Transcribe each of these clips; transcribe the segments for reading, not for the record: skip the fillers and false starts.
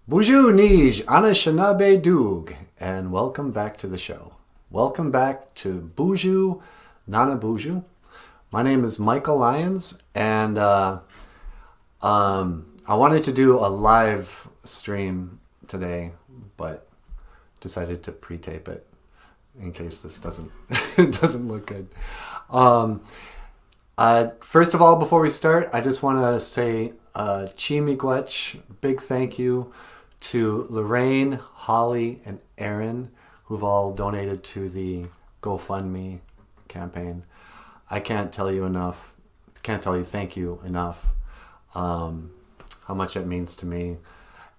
BOOZHOO Nij Anishinabe Doog, and welcome back to the show. Welcome back to BOOZHOO Nana BOOZHOO. My name is Michael Lyons, and I wanted to do a live stream today, but decided to pre-tape it in case this doesn't doesn't look good. First of all, before we start, I just want to say chi miigwech, big thank you to Lorraine, Holly, and Aaron, who've all donated to the GoFundMe campaign. I can't tell you thank you enough, how much it means to me.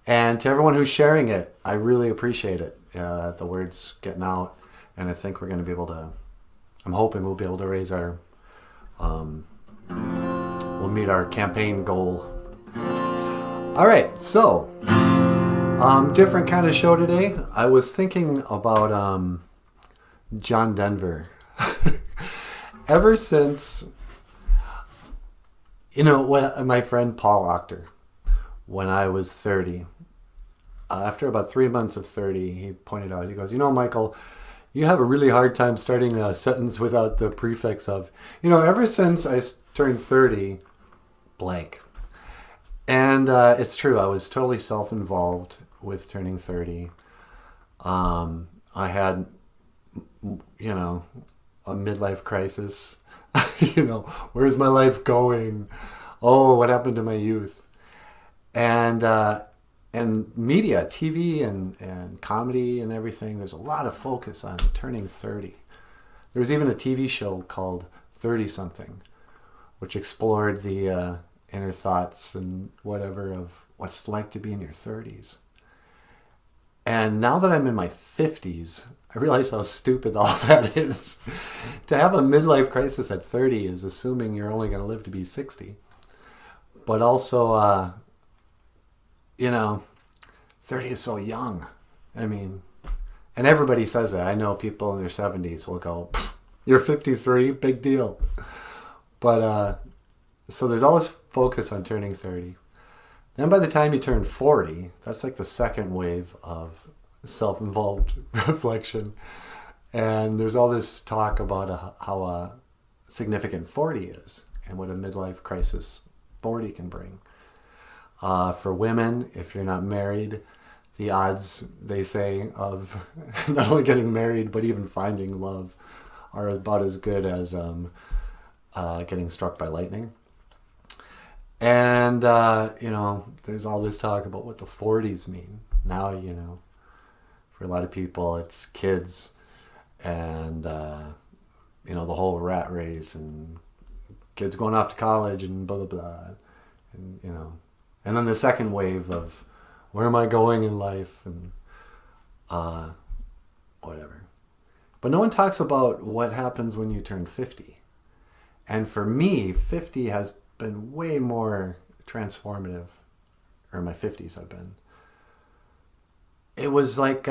And to everyone who's sharing it, I really appreciate it. The word's getting out, and I think we're going to be able to, I'm hoping we'll be able to raise our, we'll meet our campaign goal. All right, so different kind of show today. I was thinking about John Denver. Ever since, when my friend Paul Octor, when I was 30, after about 3 months of 30, he pointed out, he goes, Michael, you have a really hard time starting a sentence without the prefix of, ever since I turned 30, blank. And it's true. I was totally self-involved with turning 30. I had, a midlife crisis. Where's my life going? Oh, what happened to my youth? And media, TV and comedy and everything, there's a lot of focus on turning 30. There was even a TV show called 30-something, which explored the inner thoughts and whatever of what's like to be in your 30s. And now that I'm in my 50s, I realize how stupid all that is. To have a midlife crisis at 30 is assuming you're only going to live to be 60. But also, 30 is so young. I mean, and everybody says that. I know people in their 70s will go, you're 53, big deal. But, so there's all this focus on turning 30. Then by the time you turn 40, that's like the second wave of self-involved reflection. And there's all this talk about how significant 40 is and what a midlife crisis 40 can bring. For women, if you're not married, the odds, they say, of not only getting married, but even finding love are about as good as getting struck by lightning. And, there's all this talk about what the 40s mean. Now, for a lot of people, it's kids and, the whole rat race and kids going off to college and blah, blah, blah. And, and then the second wave of where am I going in life and whatever. But no one talks about what happens when you turn 50. And for me, 50 has been way more transformative, or my 50s have been. It was like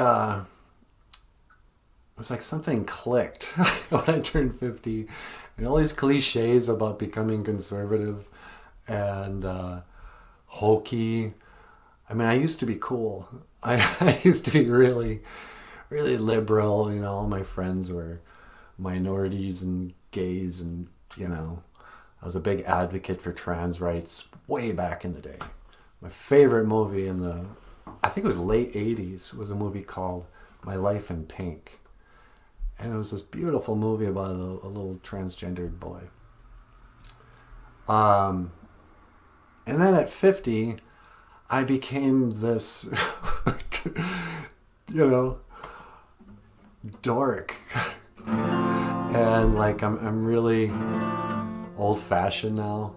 something clicked when I turned 50, and all these cliches about becoming conservative and hokey. I mean, I used to be cool. I used to be really, really liberal. All my friends were minorities and gays, and I was a big advocate for trans rights way back in the day. My favorite movie I think it was late 80s, was a movie called My Life in Pink. And it was this beautiful movie about a little transgendered boy. And then at 50, I became this, dork. And I'm really old-fashioned now.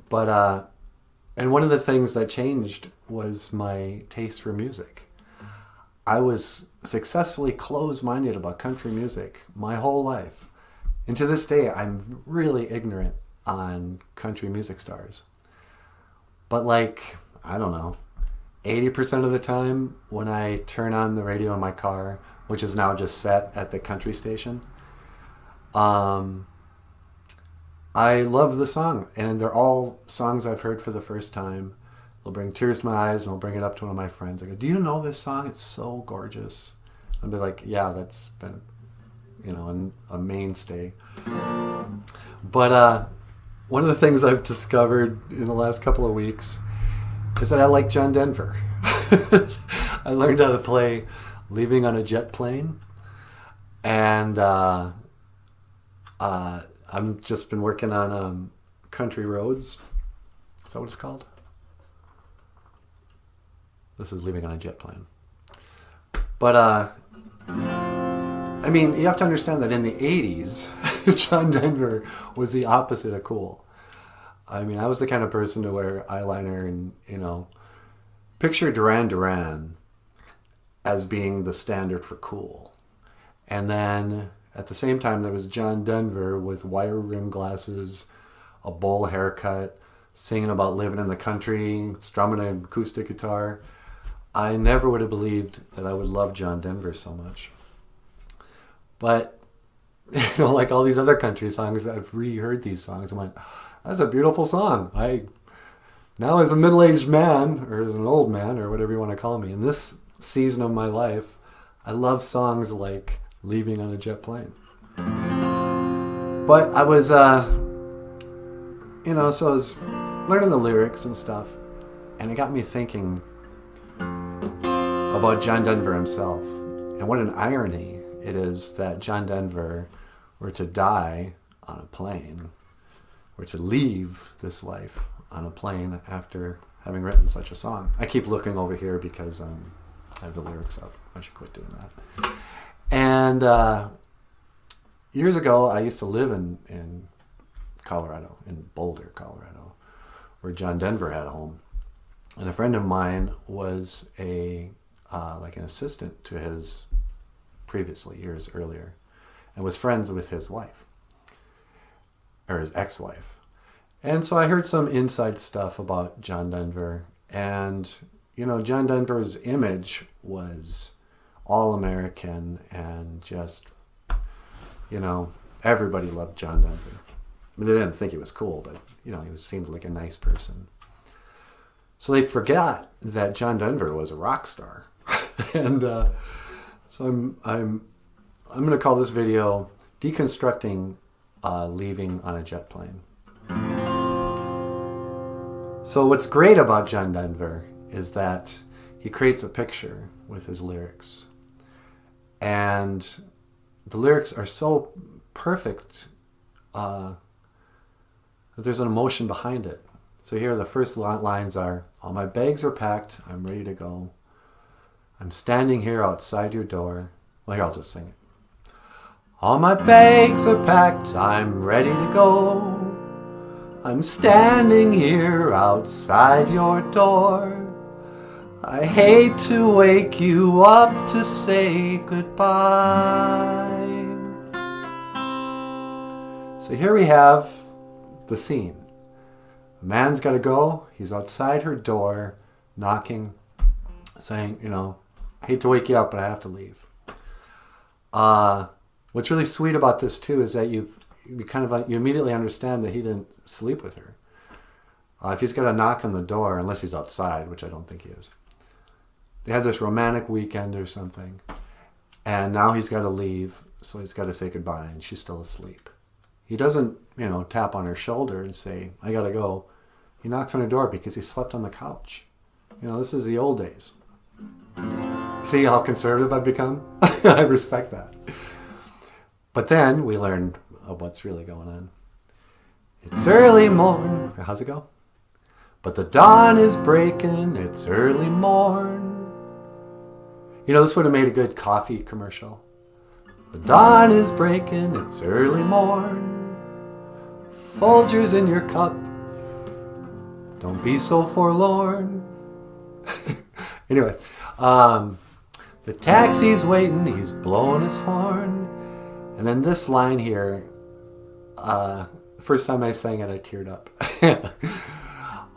But, and one of the things that changed was my taste for music. I was successfully closed-minded about country music my whole life. And to this day, I'm really ignorant on country music stars. But I don't know, 80% of the time when I turn on the radio in my car, which is now just set at the country station, I love the song, and they're all songs I've heard for the first time. It'll bring tears to my eyes, and I'll bring it up to one of my friends. I go, do you know this song? It's so gorgeous. I'll be like, yeah, that's been, a mainstay. But one of the things I've discovered in the last couple of weeks is that I like John Denver. I learned how to play Leaving on a Jet Plane. And I've just been working on Country Roads. Is that what it's called? This is Leaving on a Jet Plane. But, you have to understand that in the 80s, John Denver was the opposite of cool. I was the kind of person to wear eyeliner and, picture Duran Duran as being the standard for cool. And then at the same time, there was John Denver with wire rim glasses, a bowl haircut, singing about living in the country, strumming an acoustic guitar. I never would have believed that I would love John Denver so much. But, like all these other country songs, I've reheard these songs and went, that's a beautiful song. Now as a middle-aged man, or as an old man, or whatever you want to call me, in this season of my life, I love songs like Leaving on a Jet Plane. But I was, so I was learning the lyrics and stuff, and it got me thinking about John Denver himself. And what an irony it is that John Denver were to die on a plane, or to leave this life on a plane after having written such a song. I keep looking over here because I have the lyrics up. I should quit doing that. And years ago, I used to live in Colorado, in Boulder, Colorado, where John Denver had a home. And a friend of mine was an assistant to his previously, years earlier, and was friends with his wife, or his ex-wife. And so I heard some inside stuff about John Denver. And, John Denver's image was all-American and just, everybody loved John Denver. They didn't think he was cool, but, he seemed like a nice person. So they forgot that John Denver was a rock star. And so I'm going to call this video Deconstructing Leaving on a Jet Plane. So what's great about John Denver is that he creates a picture with his lyrics. And the lyrics are so perfect that there's an emotion behind it. So here the first lines are, all my bags are packed, I'm ready to go. I'm standing here outside your door. Well, here, I'll just sing it. All my bags are packed, I'm ready to go. I'm standing here outside your door. I hate to wake you up to say goodbye. So here we have the scene. A man's got to go. He's outside her door, knocking, saying, I hate to wake you up, but I have to leave. What's really sweet about this too is that you immediately understand that he didn't sleep with her. If he's got a knock on the door, unless he's outside, which I don't think he is, they had this romantic weekend or something, and now he's got to leave, so he's got to say goodbye, and she's still asleep. He doesn't, tap on her shoulder and say, I got to go. He knocks on her door because he slept on the couch. This is the old days. See how conservative I've become? I respect that. But then we learn what's really going on. It's early morn. How's it go? But the dawn is breaking. It's early morn. This would have made a good coffee commercial. The dawn is breaking. It's early morn. Folgers in your cup. Don't be so forlorn. Anyway, the taxi's waiting. He's blowing his horn. And then this line here, the first time I sang it, I teared up.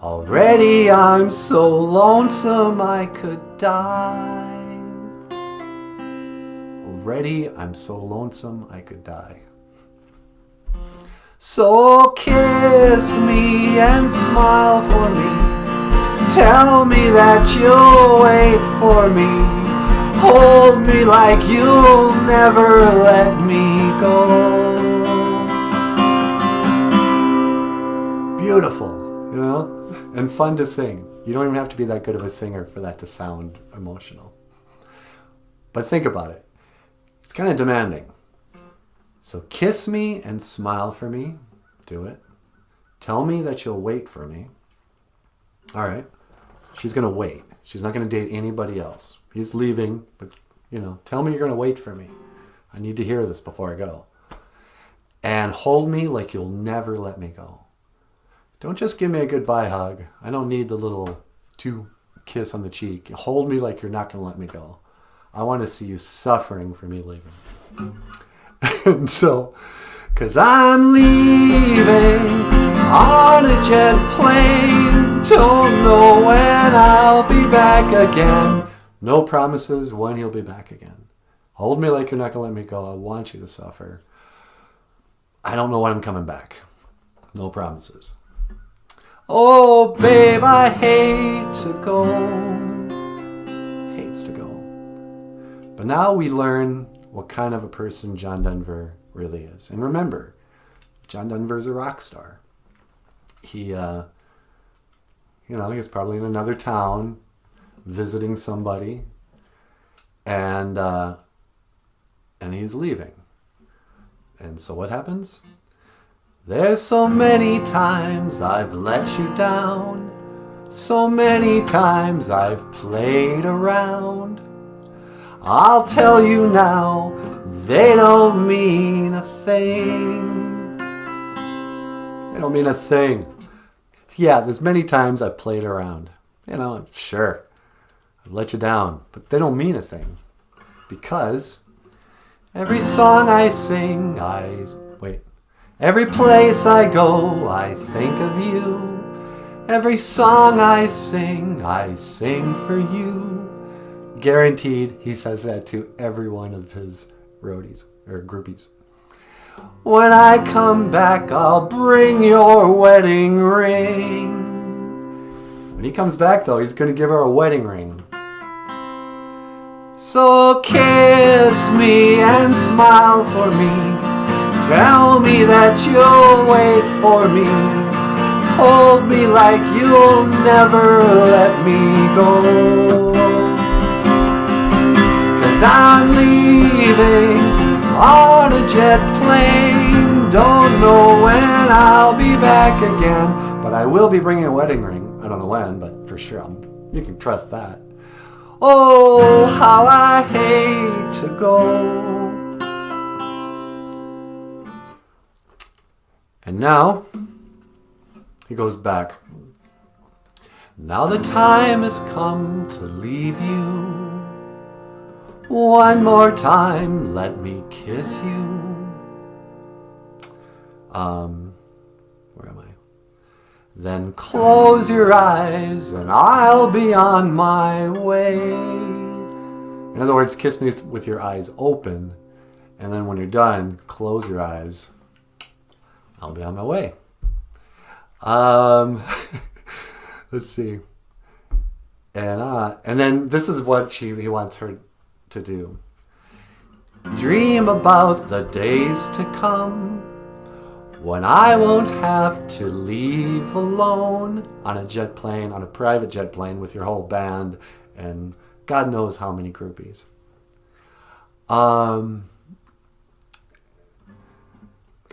Already I'm so lonesome I could die. Already I'm so lonesome I could die. So kiss me and smile for me. Tell me that you'll wait for me. Hold me like you'll never let me go. Beautiful, you know? And fun to sing. You don't even have to be that good of a singer for that to sound emotional. But think about it. It's kind of demanding. So kiss me and smile for me. Do it. Tell me that you'll wait for me. All right. She's going to wait. She's not going to date anybody else. He's leaving, but, tell me you're going to wait for me. I need to hear this before I go. And hold me like you'll never let me go. Don't just give me a goodbye hug. I don't need the little 2 kiss on the cheek. Hold me like you're not going to let me go. I want to see you suffering for me leaving. And so, 'cause I'm leaving on a jet plane. Don't know when I'll be back again. No promises when he'll be back again. Hold me like you're not going to let me go. I want you to suffer. I don't know when I'm coming back. No promises. Oh, babe, I hate to go. Hates to go. But now we learn what kind of a person John Denver really is. And remember, John Denver is a rock star. He, he's probably in another town visiting somebody, and he's leaving. And so what happens? There's so many times I've let you down. So many times I've played around. I'll tell you now, they don't mean a thing. They don't mean a thing. Yeah, there's many times I've played around. Sure, I've let you down, but they don't mean a thing. Because every song I sing, every place I go, I think of you. Every song I sing for you. Guaranteed, he says that to every one of his roadies or groupies. When I come back, I'll bring your wedding ring. When he comes back, though, he's going to give her a wedding ring. So kiss me and smile for me. Tell me that you'll wait for me. Hold me like you'll never let me go. 'Cause I'm leaving on a jet plane. Don't know when I'll be back again. But I will be bringing a wedding ring. I don't know when, but for sure. You can trust that. Oh, how I hate to go. And now, he goes back. Now the time has come to leave you. One more time, let me kiss you. Where am I? Then close your eyes and I'll be on my way. In other words, kiss me with your eyes open. And then when you're done, close your eyes. I'll be on my way. Let's see. And then this is what he wants her to do. Dream about the days to come when I won't have to leave alone on a jet plane, on a private jet plane with your whole band and God knows how many groupies.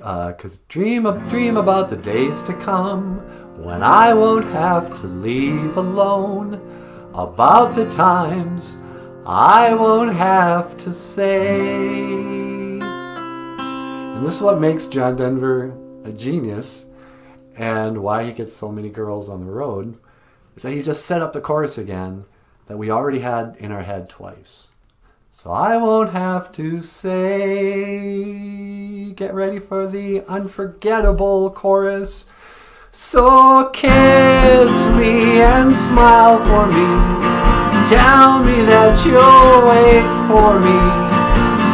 'Cause dream about the days to come when I won't have to leave alone, about the times I won't have to say. And this is what makes John Denver a genius and why he gets so many girls on the road, is that he just set up the chorus again that we already had in our head twice. So I won't have to say, get ready for the unforgettable chorus. So kiss me and smile for me. Tell me that you'll wait for me.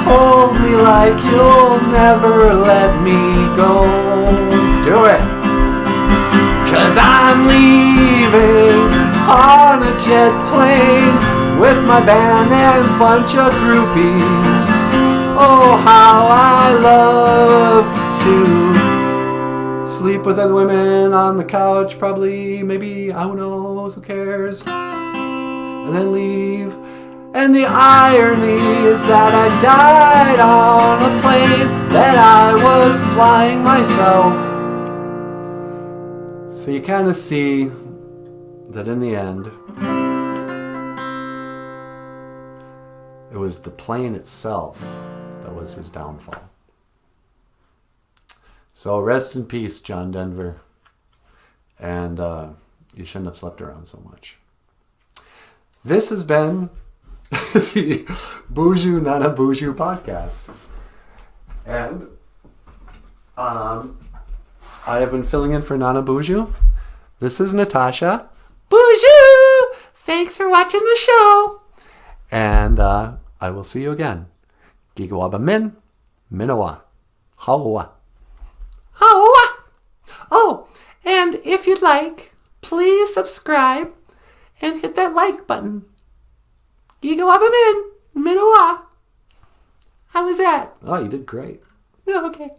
Hold me like you'll never let me go. Do it. 'Cause I'm leaving on a jet plane with my band and bunch of groupies. Oh, how I love to sleep with other women on the couch, probably, maybe, who knows, who cares, and then leave. And the irony is that I died on a plane that I was flying myself. So you kind of see that in the end, it was the plane itself that was his downfall. So rest in peace, John Denver. And you shouldn't have slept around so much. This has been the BOOZHOO Nana BOOZHOO podcast. And I have been filling in for Nana BOOZHOO. This is Natasha. BOOZHOO! Thanks for watching the show. And I will see you again. Gigawaba min, minawa. Hawa. Hawa. Oh, and if you'd like, please subscribe and hit that like button. Gigawaba min, minawa. How was that? Oh, you did great. Oh, okay.